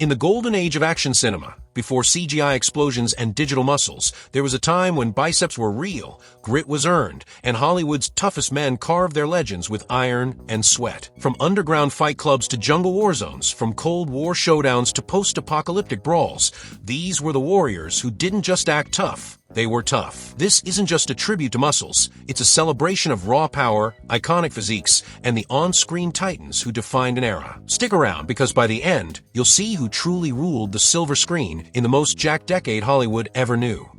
In the golden age of action cinema, before CGI explosions and digital muscles, there was a time when biceps were real, grit was earned, and Hollywood's toughest men carved their legends with iron and sweat. From underground fight clubs to jungle war zones, from Cold War showdowns to post-apocalyptic brawls, these were the warriors who didn't just act tough. They were tough. This isn't just a tribute to muscles, it's a celebration of raw power, iconic physiques, and the on-screen titans who defined an era. Stick around, because by the end, you'll see who truly ruled the silver screen in the most jacked decade Hollywood ever knew.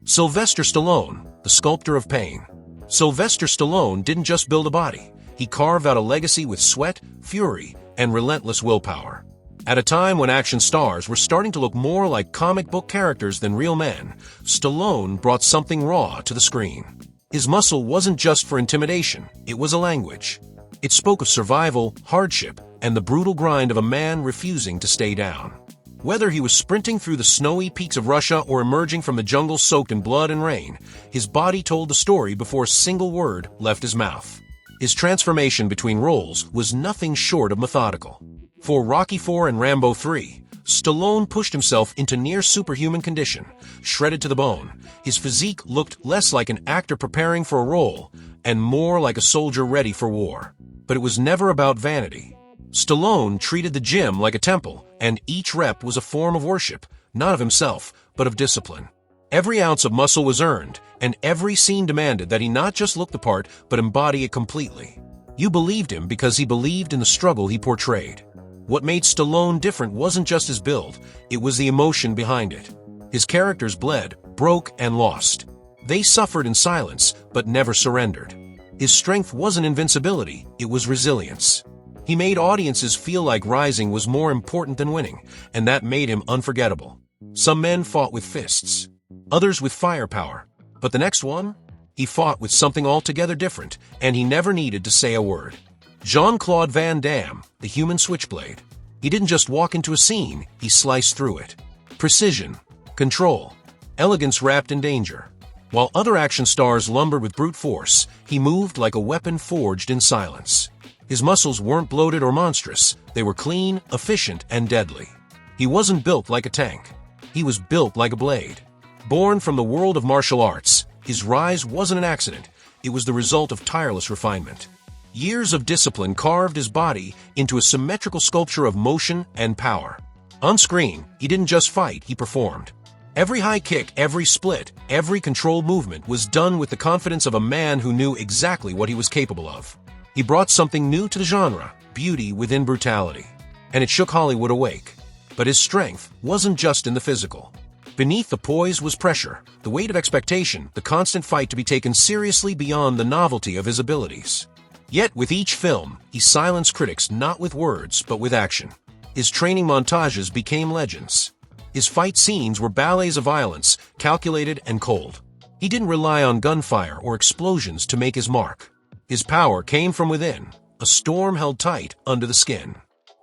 Sylvester Stallone, the sculptor of pain. Sylvester Stallone didn't just build a body. He carved out a legacy with sweat, fury, and relentless willpower. At a time when action stars were starting to look more like comic book characters than real men, Stallone brought something raw to the screen. His muscle wasn't just for intimidation, it was a language. It spoke of survival, hardship, and the brutal grind of a man refusing to stay down. Whether he was sprinting through the snowy peaks of Russia or emerging from the jungle soaked in blood and rain, his body told the story before a single word left his mouth. His transformation between roles was nothing short of methodical. For Rocky IV and Rambo III, Stallone pushed himself into near superhuman condition, shredded to the bone. His physique looked less like an actor preparing for a role and more like a soldier ready for war. But it was never about vanity. Stallone treated the gym like a temple, and each rep was a form of worship, not of himself, but of discipline. Every ounce of muscle was earned, and every scene demanded that he not just look the part, but embody it completely. You believed him because he believed in the struggle he portrayed. What made Stallone different wasn't just his build, it was the emotion behind it. His characters bled, broke, and lost. They suffered in silence, but never surrendered. His strength wasn't invincibility, it was resilience. He made audiences feel like rising was more important than winning, and that made him unforgettable. Some men fought with fists, others with firepower, but the next one? He fought with something altogether different, and he never needed to say a word. Jean-Claude Van Damme, the human switchblade. He didn't just walk into a scene, he sliced through it. Precision, control, elegance wrapped in danger. While other action stars lumbered with brute force, he moved like a weapon forged in silence. His muscles weren't bloated or monstrous, they were clean, efficient, and deadly. He wasn't built like a tank. He was built like a blade. Born from the world of martial arts, his rise wasn't an accident, it was the result of tireless refinement. Years of discipline carved his body into a symmetrical sculpture of motion and power. On screen, he didn't just fight, he performed. Every high kick, every split, every controlled movement was done with the confidence of a man who knew exactly what he was capable of. He brought something new to the genre, beauty within brutality. And it shook Hollywood awake. But his strength wasn't just in the physical. Beneath the poise was pressure, the weight of expectation, the constant fight to be taken seriously beyond the novelty of his abilities. Yet with each film, he silenced critics not with words, but with action. His training montages became legends. His fight scenes were ballets of violence, calculated and cold. He didn't rely on gunfire or explosions to make his mark. His power came from within, a storm held tight under the skin.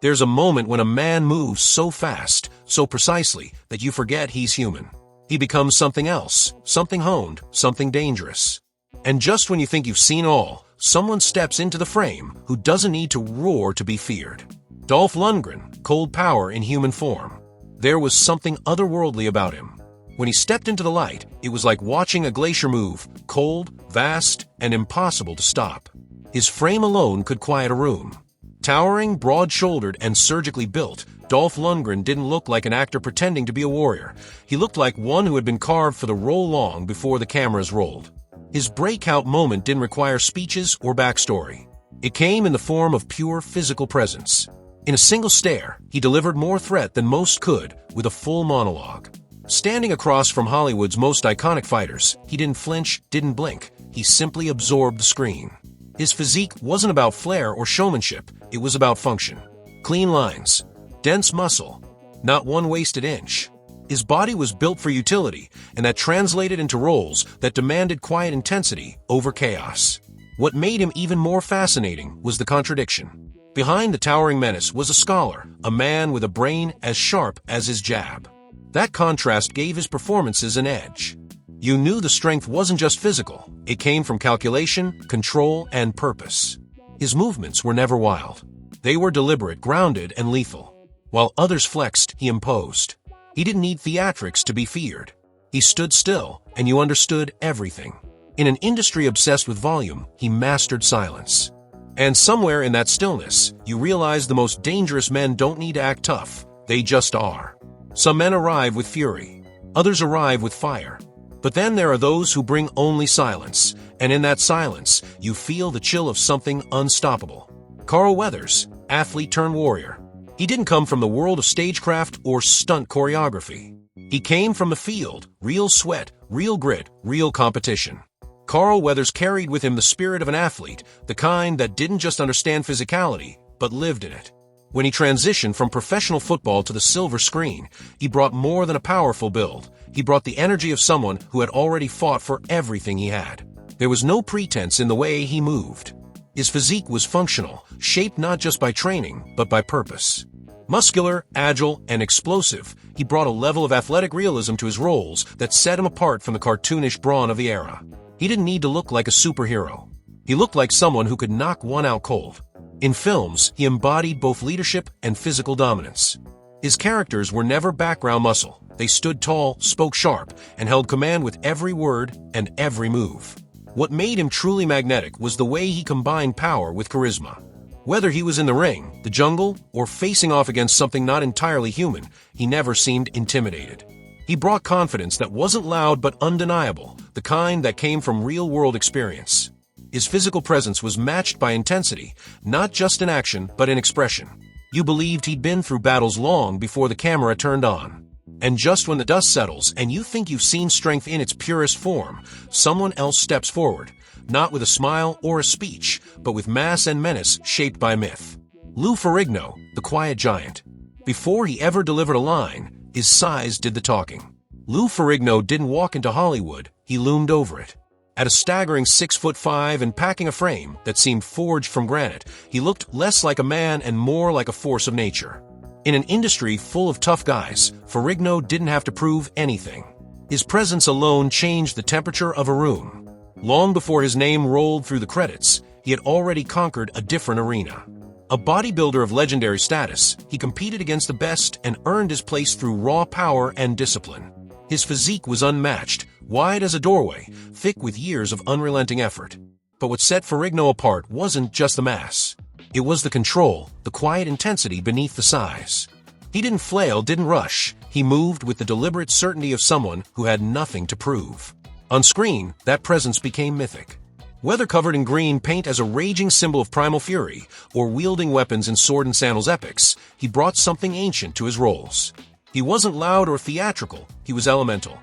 There's a moment when a man moves so fast, so precisely, that you forget he's human. He becomes something else, something honed, something dangerous. And just when you think you've seen all, someone steps into the frame who doesn't need to roar to be feared. Dolph Lundgren, cold power in human form. There was something otherworldly about him. When he stepped into the light, it was like watching a glacier move, cold, vast, and impossible to stop. His frame alone could quiet a room. Towering, broad-shouldered, and surgically built, Dolph Lundgren didn't look like an actor pretending to be a warrior. He looked like one who had been carved for the role long before the cameras rolled. His breakout moment didn't require speeches or backstory. It came in the form of pure physical presence. In a single stare, he delivered more threat than most could with a full monologue. Standing across from Hollywood's most iconic fighters, he didn't flinch, didn't blink. He simply absorbed the screen. His physique wasn't about flair or showmanship, it was about function. Clean lines, dense muscle, not one wasted inch. His body was built for utility, and that translated into roles that demanded quiet intensity over chaos. What made him even more fascinating was the contradiction. Behind the towering menace was a scholar, a man with a brain as sharp as his jab. That contrast gave his performances an edge. You knew the strength wasn't just physical, it came from calculation, control, and purpose. His movements were never wild. They were deliberate, grounded, and lethal. While others flexed, he imposed. He didn't need theatrics to be feared. He stood still, and you understood everything. In an industry obsessed with volume, he mastered silence. And somewhere in that stillness, you realize the most dangerous men don't need to act tough, they just are. Some men arrive with fury. Others arrive with fire. But then there are those who bring only silence, and in that silence, you feel the chill of something unstoppable. Carl Weathers, athlete turned warrior. He didn't come from the world of stagecraft or stunt choreography. He came from the field, real sweat, real grit, real competition. Carl Weathers carried with him the spirit of an athlete, the kind that didn't just understand physicality, but lived in it. When he transitioned from professional football to the silver screen, he brought more than a powerful build. He brought the energy of someone who had already fought for everything he had. There was no pretense in the way he moved. His physique was functional, shaped not just by training, but by purpose. Muscular, agile, and explosive, he brought a level of athletic realism to his roles that set him apart from the cartoonish brawn of the era. He didn't need to look like a superhero. He looked like someone who could knock one out cold. In films, he embodied both leadership and physical dominance. His characters were never background muscle. They stood tall, spoke sharp, and held command with every word and every move. What made him truly magnetic was the way he combined power with charisma. Whether he was in the ring, the jungle, or facing off against something not entirely human, he never seemed intimidated. He brought confidence that wasn't loud but undeniable, the kind that came from real-world experience. His physical presence was matched by intensity, not just in action, but in expression. You believed he'd been through battles long before the camera turned on. And just when the dust settles and you think you've seen strength in its purest form, someone else steps forward, not with a smile or a speech, but with mass and menace shaped by myth. Lou Ferrigno, the quiet giant. Before he ever delivered a line, his size did the talking. Lou Ferrigno didn't walk into Hollywood, he loomed over it. At a staggering 6'5" and packing a frame that seemed forged from granite, he looked less like a man and more like a force of nature. In an industry full of tough guys, Ferrigno didn't have to prove anything. His presence alone changed the temperature of a room. Long before his name rolled through the credits, he had already conquered a different arena. A bodybuilder of legendary status, he competed against the best and earned his place through raw power and discipline. His physique was unmatched, wide as a doorway, thick with years of unrelenting effort. But what set Ferrigno apart wasn't just the mass. It was the control, the quiet intensity beneath the size. He didn't flail, didn't rush. He moved with the deliberate certainty of someone who had nothing to prove. On screen, that presence became mythic. Whether covered in green paint as a raging symbol of primal fury, or wielding weapons in sword and sandals epics, he brought something ancient to his roles. He wasn't loud or theatrical, he was elemental.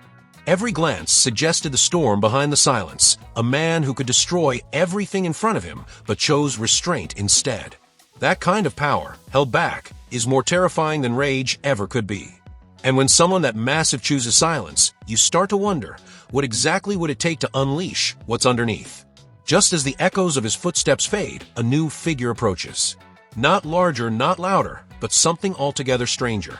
Every glance suggested the storm behind the silence, a man who could destroy everything in front of him, but chose restraint instead. That kind of power, held back, is more terrifying than rage ever could be. And when someone that massive chooses silence, you start to wonder, what exactly would it take to unleash what's underneath? Just as the echoes of his footsteps fade, a new figure approaches. Not larger, not louder, but something altogether stranger.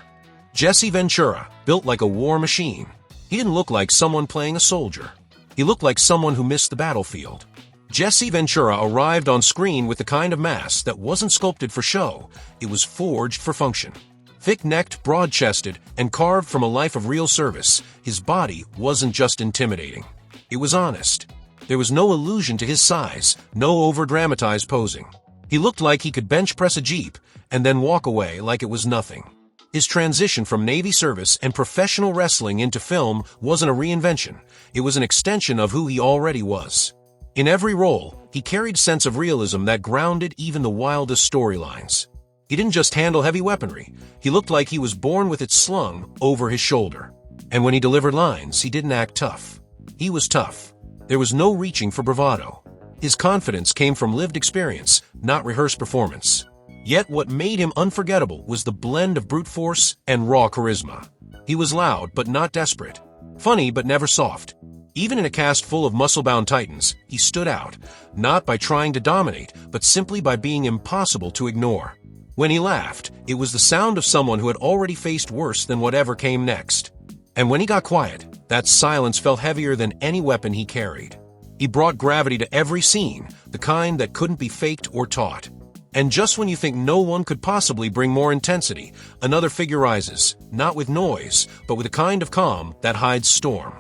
Jesse Ventura, built like a war machine. He didn't look like someone playing a soldier. He looked like someone who missed the battlefield. Jesse Ventura arrived on screen with the kind of mass that wasn't sculpted for show, it was forged for function. Thick-necked, broad-chested, and carved from a life of real service, his body wasn't just intimidating. It was honest. There was no illusion to his size, no over-dramatized posing. He looked like he could bench press a Jeep and then walk away like it was nothing. His transition from Navy service and professional wrestling into film wasn't a reinvention. It was an extension of who he already was. In every role, he carried a sense of realism that grounded even the wildest storylines. He didn't just handle heavy weaponry. He looked like he was born with it slung over his shoulder. And when he delivered lines, he didn't act tough. He was tough. There was no reaching for bravado. His confidence came from lived experience, not rehearsed performance. Yet what made him unforgettable was the blend of brute force and raw charisma. He was loud but not desperate, funny but never soft. Even in a cast full of muscle-bound titans, he stood out, not by trying to dominate, but simply by being impossible to ignore. When he laughed, it was the sound of someone who had already faced worse than whatever came next. And when he got quiet, that silence felt heavier than any weapon he carried. He brought gravity to every scene, the kind that couldn't be faked or taught. And just when you think no one could possibly bring more intensity, another figure rises, not with noise, but with a kind of calm that hides storm.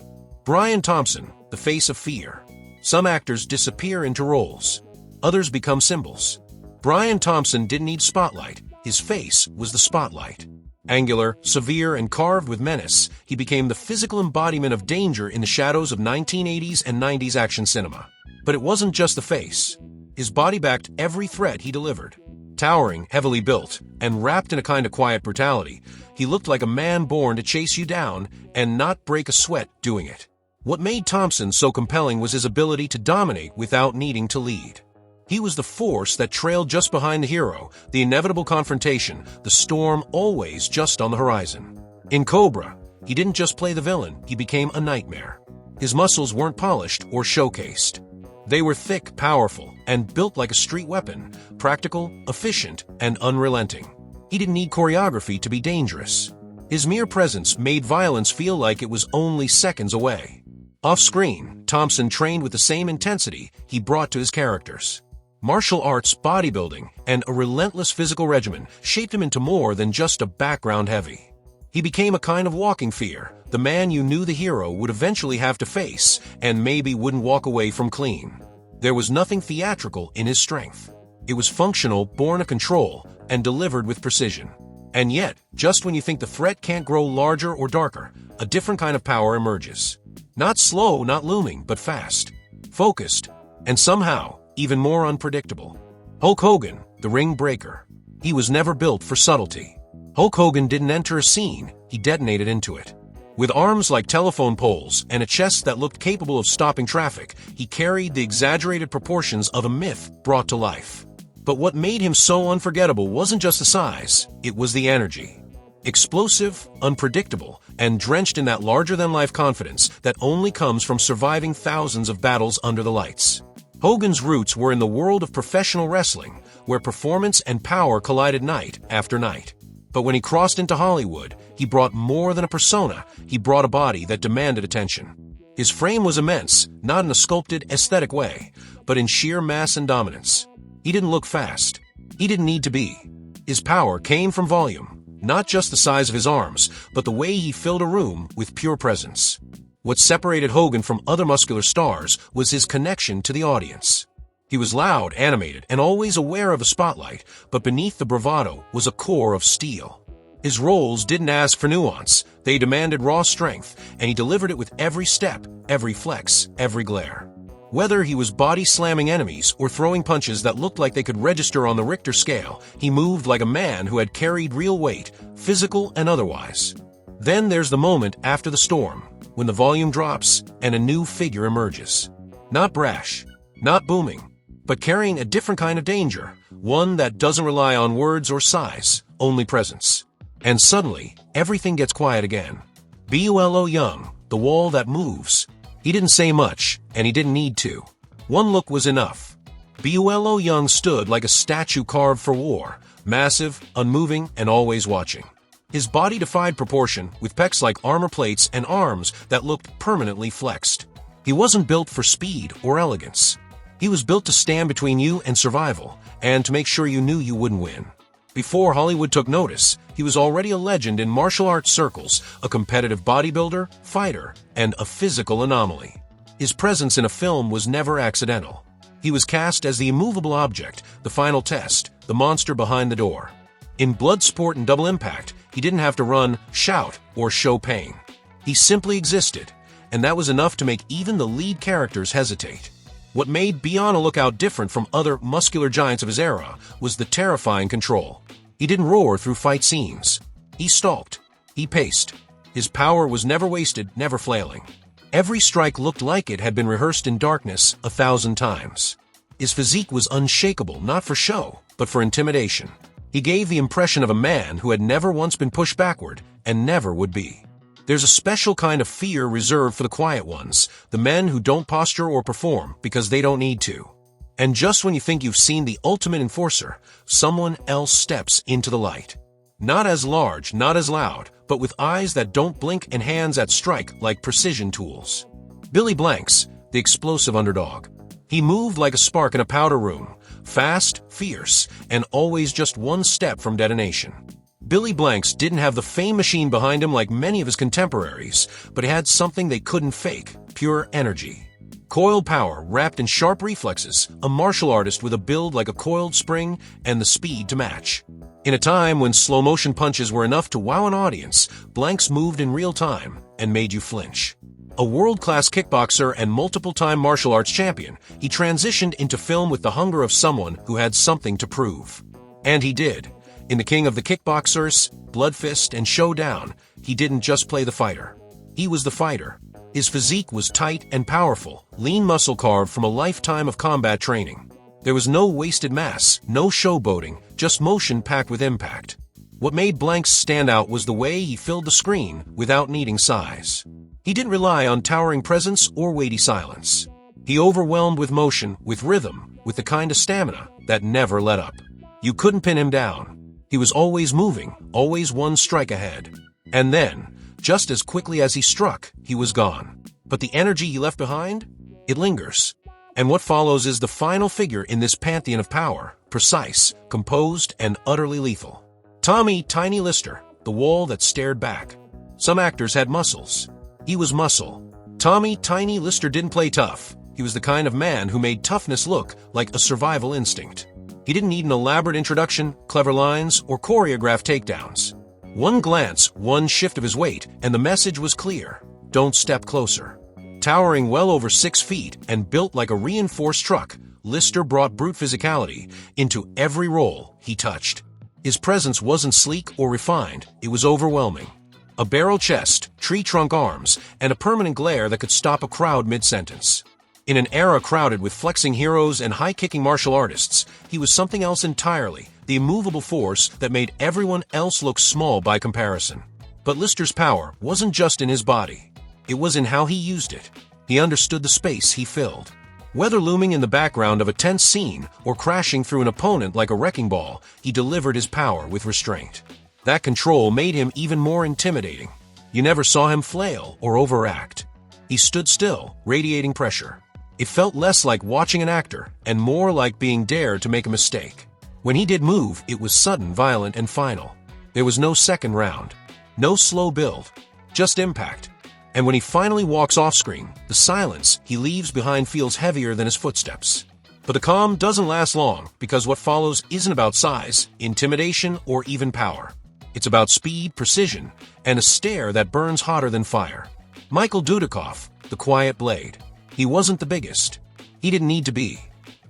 Brian Thompson, the face of fear. Some actors disappear into roles. Others become symbols. Brian Thompson didn't need spotlight. His face was the spotlight. Angular, severe, and carved with menace, he became the physical embodiment of danger in the shadows of 1980s and 90s action cinema. But it wasn't just the face. His body backed every threat he delivered. Towering, heavily built, and wrapped in a kind of quiet brutality, he looked like a man born to chase you down and not break a sweat doing it. What made Thompson so compelling was his ability to dominate without needing to lead. He was the force that trailed just behind the hero, the inevitable confrontation, the storm always just on the horizon. In Cobra, he didn't just play the villain, he became a nightmare. His muscles weren't polished or showcased. They were thick, powerful, and built like a street weapon, practical, efficient, and unrelenting. He didn't need choreography to be dangerous. His mere presence made violence feel like it was only seconds away. Off-screen, Thompson trained with the same intensity he brought to his characters. Martial arts, bodybuilding, and a relentless physical regimen shaped him into more than just a background heavy. He became a kind of walking fear, the man you knew the hero would eventually have to face and maybe wouldn't walk away from clean. There was nothing theatrical in his strength. It was functional, born of control, and delivered with precision. And yet, just when you think the threat can't grow larger or darker, a different kind of power emerges. Not slow, not looming, but fast, focused, and somehow even more unpredictable. Hulk Hogan, the ring breaker. He was never built for subtlety. Hulk Hogan didn't enter a scene, he detonated into it. With arms like telephone poles and a chest that looked capable of stopping traffic, he carried the exaggerated proportions of a myth brought to life. But what made him so unforgettable wasn't just the size, it was the energy. Explosive, unpredictable, and drenched in that larger-than-life confidence that only comes from surviving thousands of battles under the lights. Hogan's roots were in the world of professional wrestling, where performance and power collided night after night. But when he crossed into Hollywood, he brought more than a persona, he brought a body that demanded attention. His frame was immense, not in a sculpted, aesthetic way, but in sheer mass and dominance. He didn't look fast. He didn't need to be. His power came from volume, not just the size of his arms, but the way he filled a room with pure presence. What separated Hogan from other muscular stars was his connection to the audience. He was loud, animated, and always aware of a spotlight, but beneath the bravado was a core of steel. His roles didn't ask for nuance, they demanded raw strength, and he delivered it with every step, every flex, every glare. Whether he was body-slamming enemies or throwing punches that looked like they could register on the Richter scale, he moved like a man who had carried real weight, physical and otherwise. Then there's the moment after the storm, when the volume drops and a new figure emerges. Not brash, not booming, but carrying a different kind of danger, one that doesn't rely on words or size, only presence. And suddenly, everything gets quiet again. Bulo Young, the wall that moves. He didn't say much, and he didn't need to. One look was enough. Bulo Young stood like a statue carved for war, massive, unmoving, and always watching. His body defied proportion, with pecs like armor plates and arms that looked permanently flexed. He wasn't built for speed or elegance. He was built to stand between you and survival, and to make sure you knew you wouldn't win. Before Hollywood took notice, he was already a legend in martial arts circles, a competitive bodybuilder, fighter, and a physical anomaly. His presence in a film was never accidental. He was cast as the immovable object, the final test, the monster behind the door. In Bloodsport and Double Impact, he didn't have to run, shout, or show pain. He simply existed, and that was enough to make even the lead characters hesitate. What made Be on a Lookout different from other muscular giants of his era was the terrifying control. He didn't roar through fight scenes. He stalked. He paced. His power was never wasted, never flailing. Every strike looked like it had been rehearsed in darkness 1,000 times. His physique was unshakable, not for show, but for intimidation. He gave the impression of a man who had never once been pushed backward and never would be. There's a special kind of fear reserved for the quiet ones, the men who don't posture or perform because they don't need to. And just when you think you've seen the ultimate enforcer, someone else steps into the light. Not as large, not as loud, but with eyes that don't blink and hands that strike like precision tools. Billy Blanks, the explosive underdog. He moved like a spark in a powder room, fast, fierce, and always just one step from detonation. Billy Blanks didn't have the fame machine behind him like many of his contemporaries, but he had something they couldn't fake: pure energy. Coiled power wrapped in sharp reflexes, a martial artist with a build like a coiled spring and the speed to match. In a time when slow-motion punches were enough to wow an audience, Blanks moved in real time and made you flinch. A world-class kickboxer and multiple-time martial arts champion, he transitioned into film with the hunger of someone who had something to prove. And he did. In The King of the Kickboxers, Blood Fist, and Showdown, he didn't just play the fighter. He was the fighter. His physique was tight and powerful, lean muscle carved from a lifetime of combat training. There was no wasted mass, no showboating, just motion packed with impact. What made Blanks stand out was the way he filled the screen without needing size. He didn't rely on towering presence or weighty silence. He overwhelmed with motion, with rhythm, with the kind of stamina that never let up. You couldn't pin him down. He was always moving, always one strike ahead. And then, just as quickly as he struck, he was gone. But the energy he left behind? It lingers. And what follows is the final figure in this pantheon of power: precise, composed, and utterly lethal. Tommy "Tiny" Lister, the wall that stared back. Some actors had muscles. He was muscle. Tommy "Tiny" Lister didn't play tough. He was the kind of man who made toughness look like a survival instinct. He didn't need an elaborate introduction, clever lines, or choreographed takedowns. One glance, one shift of his weight, and the message was clear: don't step closer. Towering well over 6 feet and built like a reinforced truck, Lister brought brute physicality into every role he touched. His presence wasn't sleek or refined, it was overwhelming. A barrel chest, tree-trunk arms, and a permanent glare that could stop a crowd mid-sentence. In an era crowded with flexing heroes and high-kicking martial artists, he was something else entirely, the immovable force that made everyone else look small by comparison. But Lister's power wasn't just in his body. It was in how he used it. He understood the space he filled. Whether looming in the background of a tense scene or crashing through an opponent like a wrecking ball, he delivered his power with restraint. That control made him even more intimidating. You never saw him flail or overact. He stood still, radiating pressure. It felt less like watching an actor and more like being dared to make a mistake. When he did move, it was sudden, violent, and final. There was no second round, no slow build, just impact. And when he finally walks off-screen, the silence he leaves behind feels heavier than his footsteps. But the calm doesn't last long, because what follows isn't about size, intimidation, or even power. It's about speed, precision, and a stare that burns hotter than fire. Michael Dudikoff, the quiet blade. He wasn't the biggest. He didn't need to be.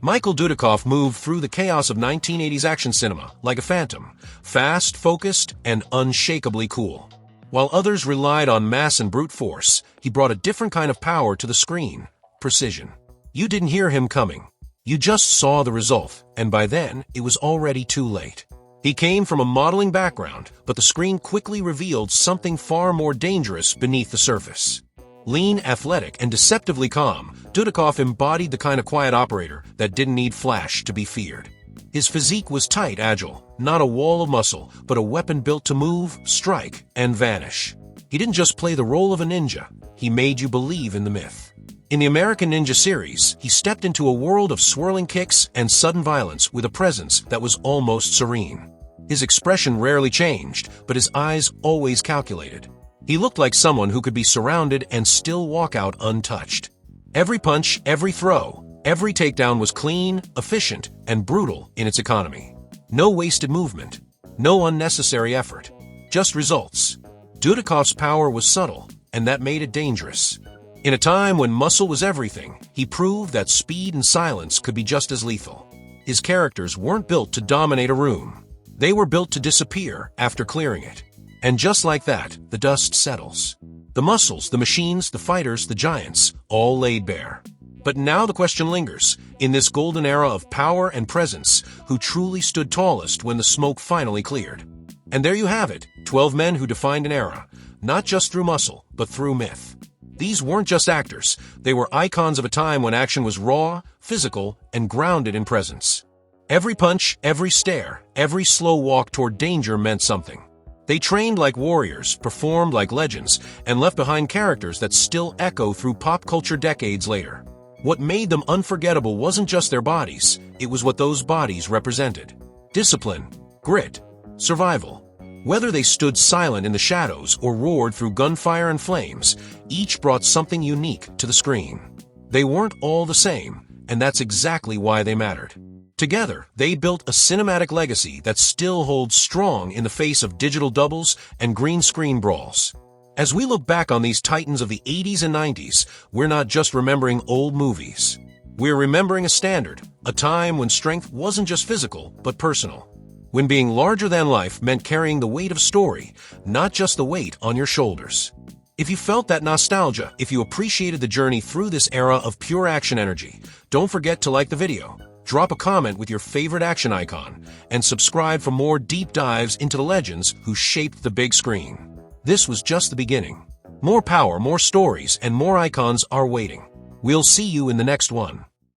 Michael Dudikoff moved through the chaos of 1980s action cinema like a phantom, fast, focused, and unshakably cool. While others relied on mass and brute force, he brought a different kind of power to the screen: precision. You didn't hear him coming. You just saw the result, and by then, it was already too late. He came from a modeling background, but the screen quickly revealed something far more dangerous beneath the surface. Lean, athletic, and deceptively calm, Dudikoff embodied the kind of quiet operator that didn't need flash to be feared. His physique was tight, agile, not a wall of muscle, but a weapon built to move, strike, and vanish. He didn't just play the role of a ninja, he made you believe in the myth. In the American Ninja series, he stepped into a world of swirling kicks and sudden violence with a presence that was almost serene. His expression rarely changed, but his eyes always calculated. He looked like someone who could be surrounded and still walk out untouched. Every punch, every throw, every takedown was clean, efficient, and brutal in its economy. No wasted movement, no unnecessary effort, just results. Dudikoff's power was subtle, and that made it dangerous. In a time when muscle was everything, he proved that speed and silence could be just as lethal. His characters weren't built to dominate a room. They were built to disappear after clearing it. And just like that, the dust settles. The muscles, the machines, the fighters, the giants, all laid bare. But now the question lingers. In this golden era of power and presence, who truly stood tallest when the smoke finally cleared? And there you have it, 12 men who defined an era, not just through muscle, but through myth. These weren't just actors, they were icons of a time when action was raw, physical, and grounded in presence. Every punch, every stare, every slow walk toward danger meant something. They trained like warriors, performed like legends, and left behind characters that still echo through pop culture decades later. What made them unforgettable wasn't just their bodies, it was what those bodies represented. Discipline, grit, survival. Whether they stood silent in the shadows or roared through gunfire and flames, each brought something unique to the screen. They weren't all the same, and that's exactly why they mattered. Together, they built a cinematic legacy that still holds strong in the face of digital doubles and green screen brawls. As we look back on these titans of the 80s and 90s, we're not just remembering old movies. We're remembering a standard, a time when strength wasn't just physical, but personal. When being larger than life meant carrying the weight of story, not just the weight on your shoulders. If you felt that nostalgia, if you appreciated the journey through this era of pure action energy, don't forget to like the video, drop a comment with your favorite action icon, and subscribe for more deep dives into the legends who shaped the big screen. This was just the beginning. More power, more stories, and more icons are waiting. We'll see you in the next one.